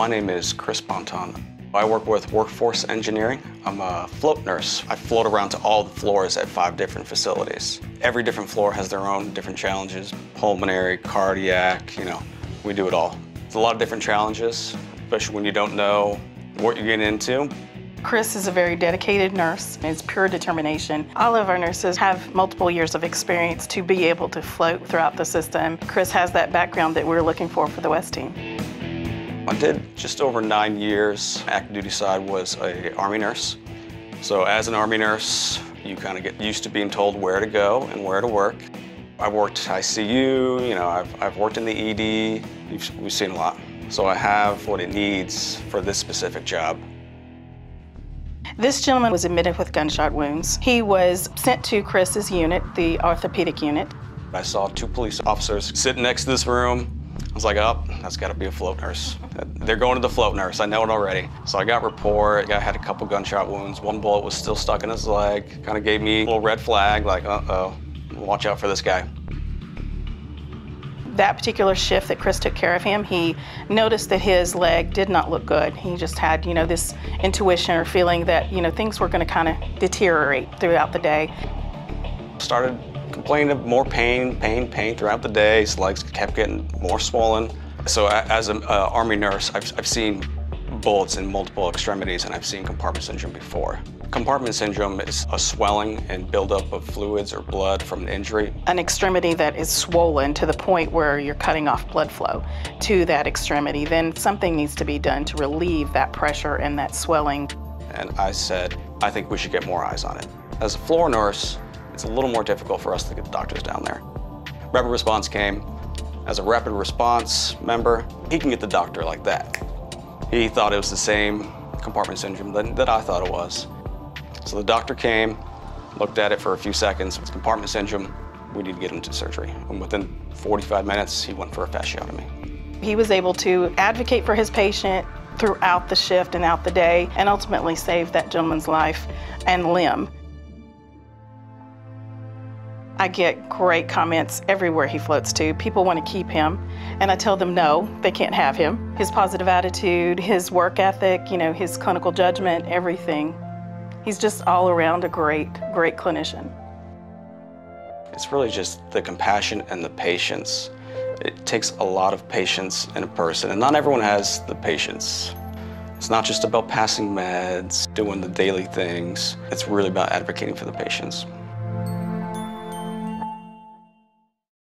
My name is Chris Ponton. I work with workforce engineering. I'm a float nurse. I float around to all the floors at 5 different facilities. Every different floor has their own different challenges. Pulmonary, cardiac, we do it all. It's a lot of different challenges, especially when you don't know what you're getting into. Chris is a very dedicated nurse. It's pure determination. All of our nurses have multiple years of experience to be able to float throughout the system. Chris has that background that we're looking for the West team. I did just over 9 years. Active duty side was an Army nurse. So as an Army nurse, you kind of get used to being told where to go and where to work. I've worked ICU, I've worked in the ED. We've seen a lot. So I have what it needs for this specific job. This gentleman was admitted with gunshot wounds. He was sent to Chris's unit, the orthopedic unit. I saw 2 police officers sitting next to this room. I was like, oh, that's got to be a float nurse. They're going to the float nurse, I know it already. So I got report, the guy had a couple gunshot wounds. 1 bullet was still stuck in his leg. Kind of gave me a little red flag, like, uh-oh, watch out for this guy. That particular shift that Chris took care of him, he noticed that his leg did not look good. He just had, this intuition or feeling that, things were going to kind of deteriorate throughout the day. Started complaining of more pain throughout the day. His legs kept getting more swollen. So as an Army nurse, I've seen bullets in multiple extremities, and I've seen compartment syndrome before. Compartment syndrome is a swelling and buildup of fluids or blood from an injury. An extremity that is swollen to the point where you're cutting off blood flow to that extremity, then something needs to be done to relieve that pressure and that swelling. And I said, I think we should get more eyes on it. As a floor nurse, it's a little more difficult for us to get the doctors down there. Rapid response came. As a rapid response member, he can get the doctor like that. He thought it was the same compartment syndrome that I thought it was. So the doctor came, looked at it for a few seconds. It's compartment syndrome. We need to get him to surgery. And within 45 minutes, he went for a fasciotomy. He was able to advocate for his patient throughout the shift and out the day, and ultimately save that gentleman's life and limb. I get great comments everywhere he floats to. People want to keep him, and I tell them no, they can't have him. His positive attitude, his work ethic, his clinical judgment, everything. He's just all around a great clinician. It's really just the compassion and the patience. It takes a lot of patience in a person, and not everyone has the patience. It's not just about passing meds, doing the daily things. It's really about advocating for the patients.